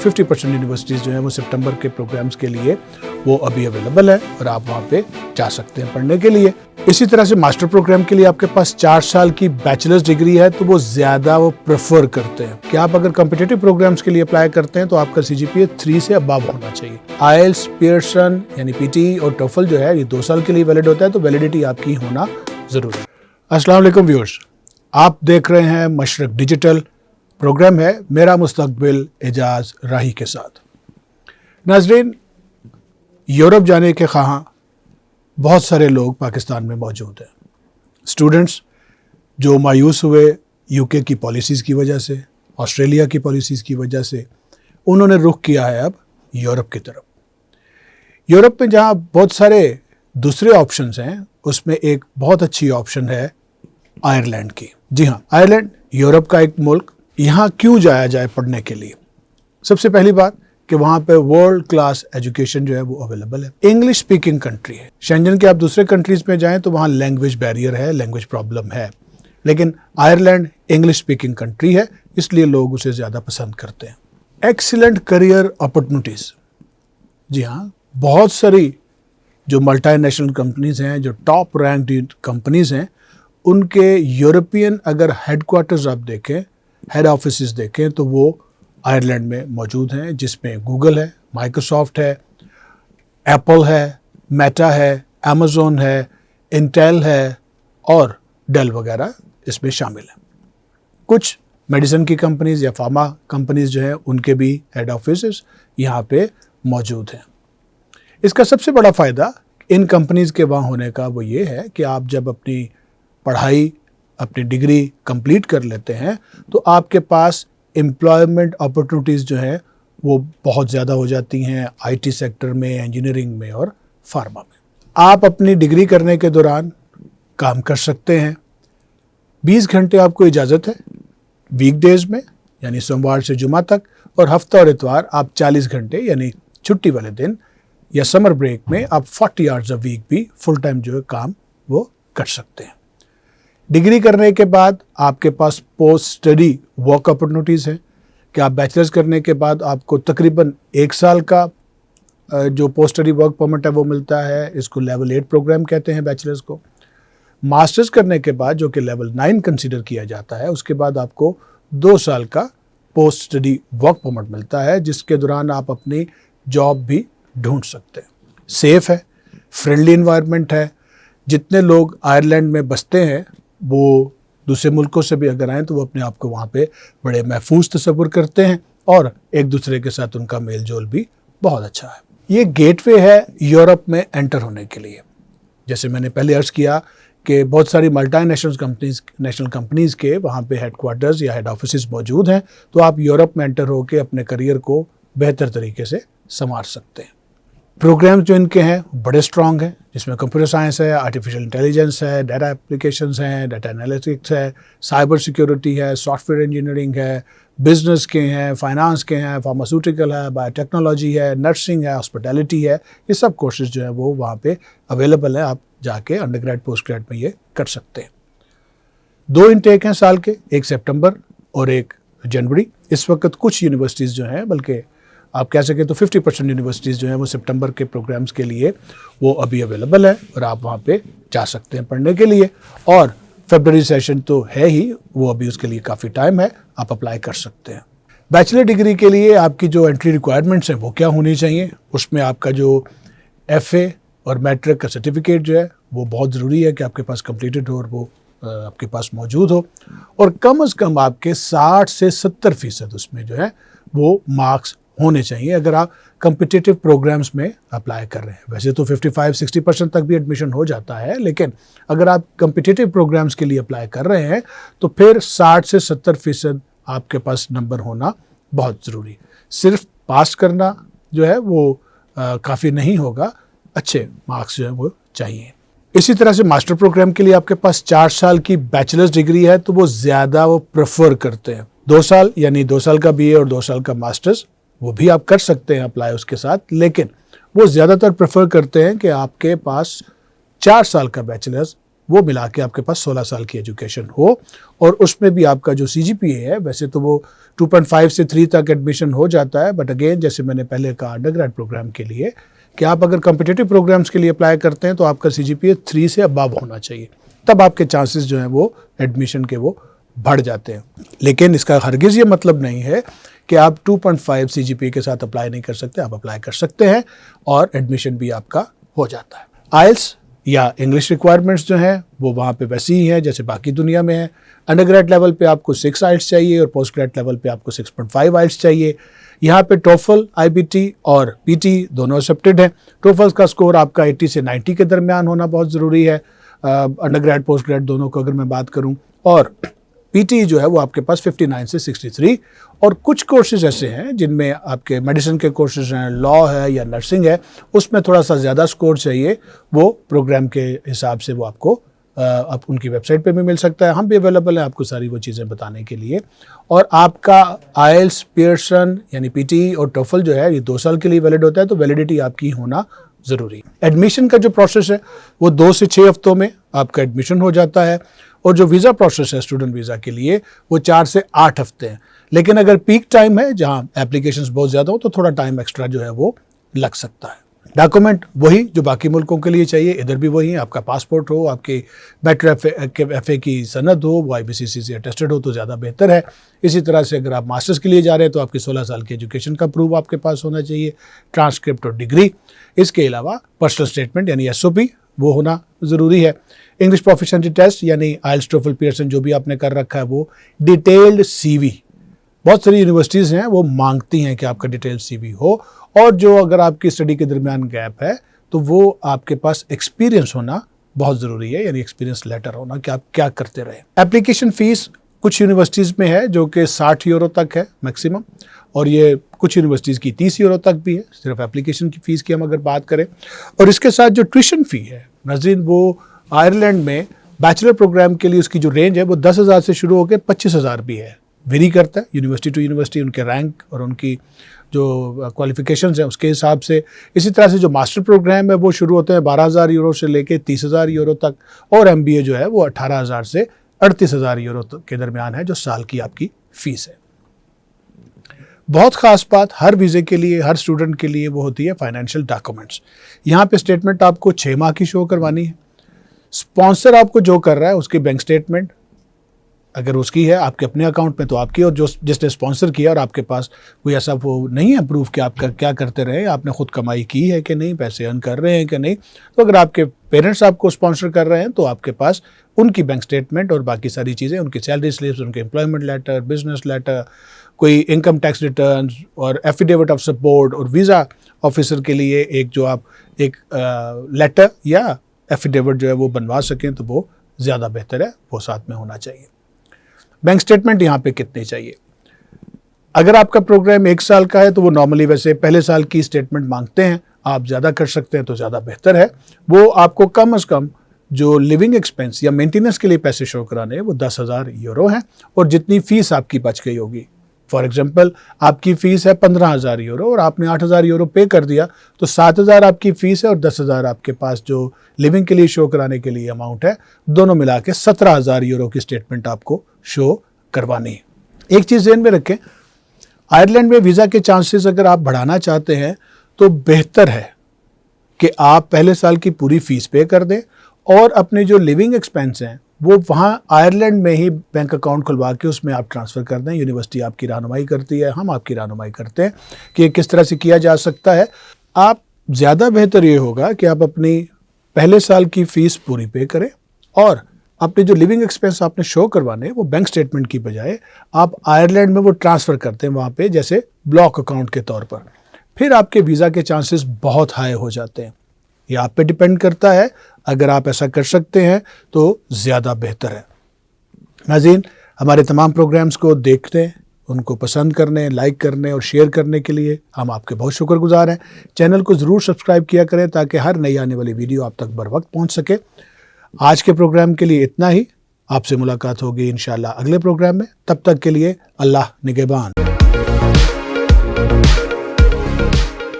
50% universities जो हैं वो सितंबर के प्रोग्राम्स के लिए वो अभी अवेलेबल है और आप वहाँ पे जा सकते हैं पढ़ने के लिए। इसी तरह से मास्टर प्रोग्राम के लिए आपके पास 4 साल की बैचलर्स डिग्री है तो वो ज़्यादा वो प्रेफर करते हैं कि आप अगर कॉम्पिटिटिव प्रोग्राम्स के लिए अप्लाई करते हैं तो आपका CGPA 3 से अबव होना चाहिए। IELTS, पियर्सन यानी PTE और TOEFL जो है ये 2 साल के लिए वैलिड होता है, तो वैलिडिटी आपकी होना ज़रूरी है। अस्सलाम वालेकुम व्यूअर्स, आप देख रहे हैं मशरक डिजिटल। प्रोग्राम है मेरा मुस्तकबिल एजाज राही के साथ। नाज़रीन, यूरोप जाने के ख्वाहां बहुत सारे लोग पाकिस्तान में मौजूद हैं। स्टूडेंट्स जो मायूस हुए UK की पॉलिसीज़ की वजह से, ऑस्ट्रेलिया की पॉलिसीज़ की वजह से, उन्होंने रुख किया है अब यूरोप की तरफ। यूरोप में जहां बहुत सारे दूसरे ऑप्शंस हैं, उसमें एक बहुत अच्छी ऑप्शन है आयरलैंड की। जी हाँ, आयरलैंड यूरोप का एक मुल्क। यहाँ क्यों जाया जाए पढ़ने के लिए? सबसे पहली बात कि वहाँ पे वर्ल्ड क्लास एजुकेशन जो है वो अवेलेबल है। इंग्लिश स्पीकिंग कंट्री है। शेंजन के आप दूसरे कंट्रीज में जाएं तो वहाँ लैंग्वेज बैरियर है, लैंग्वेज प्रॉब्लम है, लेकिन आयरलैंड इंग्लिश स्पीकिंग कंट्री है, इसलिए लोग उसे ज़्यादा पसंद करते हैं। Excellent career opportunities. जी हाँ, बहुत सारी जो मल्टीनेशनल कंपनीज हैं, जो टॉप रैंक्ड कंपनीज हैं, उनके यूरोपियन अगर हेडक्वार्टर्स आप देखें, हेड ऑफिसेस देखें, तो वो आयरलैंड में मौजूद हैं, जिसमें गूगल है, माइक्रोसॉफ्ट है, एप्पल है, मेटा है, अमेज़न है, इंटेल है और डेल वगैरह इसमें शामिल हैं। कुछ मेडिसिन की कंपनीज या फार्मा कंपनीज जो हैं, उनके भी हेड ऑफिसेस यहाँ पे मौजूद हैं। इसका सबसे बड़ा फ़ायदा इन कंपनीज के वहाँ होने का वो ये है कि आप जब अपनी पढ़ाई, अपनी डिग्री कंप्लीट कर लेते हैं तो आपके पास एम्प्लॉयमेंट अपॉर्चुनिटीज़ जो हैं वो बहुत ज़्यादा हो जाती हैं IT सेक्टर में, इंजीनियरिंग में और फार्मा में। आप अपनी डिग्री करने के दौरान काम कर सकते हैं। 20 घंटे आपको इजाज़त है वीकडेज़ में, यानी सोमवार से जुमा तक, और हफ्ता और इतवार आप 40 घंटे यानी छुट्टी वाले दिन या समर ब्रेक में आप 40 आवर्स अ वीक भी फुल टाइम जो है काम वो कर सकते हैं। डिग्री करने के बाद आपके पास पोस्ट स्टडी वर्क अपॉर्चुनिटीज़ हैं कि आप बैचलर्स करने के बाद आपको तकरीबन 1 साल का जो पोस्ट स्टडी वर्क परमिट है वो मिलता है। इसको लेवल 8 प्रोग्राम कहते हैं बैचलर्स को। मास्टर्स करने के बाद, जो कि लेवल 9 कंसीडर किया जाता है, उसके बाद आपको 2 साल का पोस्ट स्टडी वर्क परमिट मिलता है, जिसके दौरान आप अपनी जॉब भी ढूंढ सकते हैं। सेफ़ है, फ्रेंडली इन्वायरमेंट है। जितने लोग आयरलैंड में बसते हैं वो दूसरे मुल्कों से भी अगर आएँ तो वो अपने आप को वहाँ पे बड़े महफूज तस्वुर करते हैं और एक दूसरे के साथ उनका मेल जोल भी बहुत अच्छा है। ये गेटवे है यूरोप में एंटर होने के लिए। जैसे मैंने पहले अर्ज़ किया कि बहुत सारी नेशनल कंपनीज़ के वहाँ पे हेडक्वार्टर्स या हेड ऑफिसेस मौजूद हैं, तो आप यूरोप में एंटर होकर अपने करियर को बेहतर तरीके से संवार सकते हैं। प्रोग्राम्स जो इनके हैं बड़े स्ट्रॉन्ग हैं, जिसमें कंप्यूटर साइंस है, आर्टिफिशियल इंटेलिजेंस है, डाटा एप्लीकेशंस हैं, डाटा एनालिटिक्स है, साइबर सिक्योरिटी है, सॉफ्टवेयर इंजीनियरिंग है, बिजनेस के हैं, फाइनेंस के हैं, फार्मास्यूटिकल है, बायोटेक्नोलॉजी है, नर्सिंग है, हॉस्पिटैलिटी है। ये सब कोर्सेज जो हैं वो वहाँ पे अवेलेबल हैं। आप जाके अंडरग्रेड पोस्ट ग्रेड में ये कर सकते हैं। 2 इनटेक हैं साल के, 1 सितंबर और 1 जनवरी। इस वक्त कुछ यूनिवर्सिटीज़ जो हैं, बल्कि आप कह सकें तो 50% यूनिवर्सिटीज़ जो हैं वो सितंबर के प्रोग्राम्स के लिए वो अभी अवेलेबल है और आप वहाँ पे जा सकते हैं पढ़ने के लिए। और फरवरी सेशन तो है ही, वो अभी उसके लिए काफ़ी टाइम है, आप अप्लाई कर सकते हैं। बैचलर डिग्री के लिए आपकी जो एंट्री रिक्वायरमेंट्स हैं वो क्या होनी चाहिए? उसमें आपका जो FA और मैट्रिक का सर्टिफिकेट जो है वो बहुत ज़रूरी है कि आपके पास कंप्लीटेड हो और वो आपके पास मौजूद हो, और कम से कम आपके 60 से 70% उसमें जो है वो मार्क्स होने चाहिए अगर आप कम्पिटिटिव प्रोग्राम्स में अप्लाई कर रहे हैं। वैसे तो 55-60% तक भी एडमिशन हो जाता है, लेकिन अगर आप कम्पिटिटिव प्रोग्राम्स के लिए अप्लाई कर रहे हैं तो फिर 60 से 70% आपके पास नंबर होना बहुत ज़रूरी है। सिर्फ पास करना जो है वो काफ़ी नहीं होगा, अच्छे मार्क्स जो है वो चाहिए। इसी तरह से मास्टर प्रोग्राम के लिए आपके पास 4 साल की बैचलर्स डिग्री है तो वो ज़्यादा वो प्रेफर करते हैं। 2 साल यानी 2 साल का BA और 2 साल का मास्टर्स वो भी आप कर सकते हैं अप्लाई उसके साथ, लेकिन वो ज़्यादातर प्रेफर करते हैं कि आपके पास 4 साल का बैचलर्स वो मिला के आपके पास 16 साल की एजुकेशन हो, और उसमें भी आपका जो CGPA है वैसे तो वो 2.5 से 3 तक एडमिशन हो जाता है, बट अगेन जैसे मैंने पहले कहा अंडरग्रेड प्रोग्राम के लिए कि आप अगर कॉम्पिटिटिव प्रोग्राम्स के लिए अप्लाई करते हैं तो आपका CGPA 3 से अबव होना चाहिए, तब आपके चांसेस जो हैं वो एडमिशन के वो बढ़ जाते हैं। लेकिन इसका हरगिज़ ये मतलब नहीं है कि आप 2.5 CGPA के साथ अप्लाई नहीं कर सकते, आप अप्लाई कर सकते हैं और एडमिशन भी आपका हो जाता है। आइल्स या इंग्लिश रिक्वायरमेंट्स जो हैं वो वहाँ पे वैसी ही हैं जैसे बाकी दुनिया में है। अंडरग्रेड लेवल पे आपको 6 आइल्स चाहिए और पोस्ट ग्रेड लेवल पे आपको 6.5 आइल्स चाहिए। यहाँ पे टोफल, IBT और PT दोनों एक्सेप्टेड हैं। टोफल का स्कोर आपका 80 से 90 के दरमियान होना बहुत ज़रूरी है, अंडरग्रेड पोस्ट ग्रेड दोनों को अगर मैं बात करूँ, और PT जो है वो आपके पास 59 से 63। और कुछ कोर्सेज ऐसे हैं जिनमें आपके मेडिसिन के कोर्सेज हैं, लॉ है या नर्सिंग है, उसमें थोड़ा सा ज़्यादा स्कोर चाहिए, वो प्रोग्राम के हिसाब से वो आपको आप उनकी वेबसाइट पे भी मिल सकता है। हम भी अवेलेबल हैं आपको सारी वो चीज़ें बताने के लिए। और आपका आइल्स, पियर्सन यानी PT और टोफल जो है ये 2 साल के लिए वैलिड होता है, तो वैलिडिटी आपकी होना ज़रूरी है। एडमिशन का जो प्रोसेस है वो 2 से 6 हफ्तों में आपका एडमिशन हो जाता है, और जो वीज़ा प्रोसेस है स्टूडेंट वीज़ा के लिए वो 4 से 8 हफ्ते हैं। लेकिन अगर पीक टाइम है जहाँ एप्लीकेशंस बहुत ज़्यादा हो तो थोड़ा टाइम एक्स्ट्रा जो है वो लग सकता है। डॉक्यूमेंट वही जो बाकी मुल्कों के लिए चाहिए, इधर भी वही है। आपका पासपोर्ट हो, आपकी FA की सनद हो, वो IBCC से अटेस्टेड हो तो ज़्यादा बेहतर है। इसी तरह से अगर आप मास्टर्स के लिए जा रहे हैं तो आपकी 16 साल की एजुकेशन का प्रूफ आपके पास होना चाहिए, ट्रांसक्रिप्ट और डिग्री। इसके अलावा पर्सनल स्टेटमेंट यानी SOP वो होना ज़रूरी है। इंग्लिश प्रोफिशिएंसी टेस्ट यानी आइल्स, टोफल, पियर्सन जो भी आपने कर रखा है वो, डिटेल्ड CV, बहुत सारी यूनिवर्सिटीज़ हैं वो मांगती हैं कि आपका डिटेल्ड CV हो, और जो अगर आपकी स्टडी के दरमियान गैप है तो वो आपके पास एक्सपीरियंस होना बहुत ज़रूरी है, यानी एक्सपीरियंस लेटर होना कि आप क्या करते रहे। एप्लीकेशन फ़ीस कुछ यूनिवर्सिटीज़ में है जो कि 60 यूरो तक है मैक्सिमम, और ये कुछ यूनिवर्सिटीज़ की 30 यूरो तक भी है, सिर्फ एप्लीकेशन की फ़ीस की हम अगर बात करें। और इसके साथ जो ट्यूशन फ़ी है नाज़रीन, वो आयरलैंड में बैचलर प्रोग्राम के लिए उसकी जो रेंज है वो 10,000 से शुरू होकर 25,000 भी है, वेरी करता है यूनिवर्सिटी टू यूनिवर्सिटी, उनके रैंक और उनकी जो क्वालिफिकेशंस हैं उसके हिसाब से। इसी तरह से जो मास्टर प्रोग्राम है वो शुरू होते हैं 12,000 यूरो से लेके 30,000 यूरो तक, और MBA जो है वो 18,000 से 38,000 यूरो के दरमियान है जो साल की आपकी फ़ीस है। बहुत ख़ास बात हर वीज़े के लिए, हर स्टूडेंट के लिए वो होती है फाइनेंशियल डॉक्यूमेंट्स। यहाँ पे स्टेटमेंट आपको 6 माह की शो करवानी है। स्पॉन्सर आपको जो कर रहा है उसकी बैंक स्टेटमेंट अगर उसकी है आपके अपने अकाउंट में तो आपकी, और जो जिसने स्पॉन्सर किया और आपके पास कोई ऐसा वो नहीं है प्रूफ कि आप क्या करते रहे, आपने खुद कमाई की है कि नहीं, पैसे अर्न कर रहे हैं कि नहीं, तो अगर आपके पेरेंट्स आपको स्पॉन्सर कर रहे हैं तो आपके पास उनकी बैंक स्टेटमेंट और बाकी सारी चीज़ें, उनकी सैलरी स्लिप्स, उनके एम्प्लॉयमेंट लेटर, बिजनेस लेटर, कोई इनकम टैक्स रिटर्न और एफिडेविट ऑफ सपोर्ट, और वीज़ा ऑफिसर के लिए एक जो आप एक लेटर या एफिडेविट जो है वो बनवा सकें तो वो ज़्यादा बेहतर है, वो साथ में होना चाहिए। बैंक स्टेटमेंट यहाँ पे कितनी चाहिए? अगर आपका प्रोग्राम 1 साल का है तो वो नॉर्मली वैसे पहले साल की स्टेटमेंट मांगते हैं, आप ज़्यादा कर सकते हैं तो ज़्यादा बेहतर है। वो आपको कम से कम जो लिविंग एक्सपेंस या मेंटेनेंस के लिए पैसे शो कराने हैं वो 10,000 यूरो हैं, और जितनी फ़ीस आपकी बच गई होगी, फॉर एग्जांपल आपकी फ़ीस है 15,000 यूरो और आपने 8,000 यूरो पे कर दिया तो 7,000 आपकी फ़ीस है और 10,000 आपके पास जो लिविंग के लिए शो कराने के लिए अमाउंट है, दोनों मिला के 17,000 यूरो की स्टेटमेंट आपको शो करवानी है। एक चीज़ ध्यान में रखें, आयरलैंड में वीज़ा के चांसेस अगर आप बढ़ाना चाहते हैं तो बेहतर है कि आप पहले साल की पूरी फ़ीस पे कर दें और अपने जो लिविंग एक्सपेंस हैं वो वहाँ आयरलैंड में ही बैंक अकाउंट खुलवा के उसमें आप ट्रांसफ़र कर दें। यूनिवर्सिटी आपकी रहनुमाई करती है, हम आपकी रहनुमाई करते हैं कि किस तरह से किया जा सकता है। आप ज़्यादा बेहतर ये होगा कि आप अपनी पहले साल की फ़ीस पूरी पे करें और अपने जो लिविंग एक्सपेंस आपने शो करवाने वो बैंक स्टेटमेंट की बजाय आप आयरलैंड में वो ट्रांसफ़र करते हैं वहाँ पे जैसे ब्लॉक अकाउंट के तौर पर, फिर आपके वीज़ा के चांसेस बहुत हाई हो जाते हैं। ये आप पे डिपेंड करता है, अगर आप ऐसा कर सकते हैं तो ज़्यादा बेहतर है। नाज़रीन, हमारे तमाम प्रोग्राम्स को देखने, उनको पसंद करने, लाइक करने और शेयर करने के लिए हम आपके बहुत शुक्रगुजार हैं। चैनल को ज़रूर सब्सक्राइब किया करें ताकि हर नई आने वाली वीडियो आप तक बर वक्त पहुँच सके। आज के प्रोग्राम के लिए इतना ही, आपसे मुलाकात होगी इंशाअल्लाह अगले प्रोग्राम में। तब तक के लिए अल्लाह निगहबान।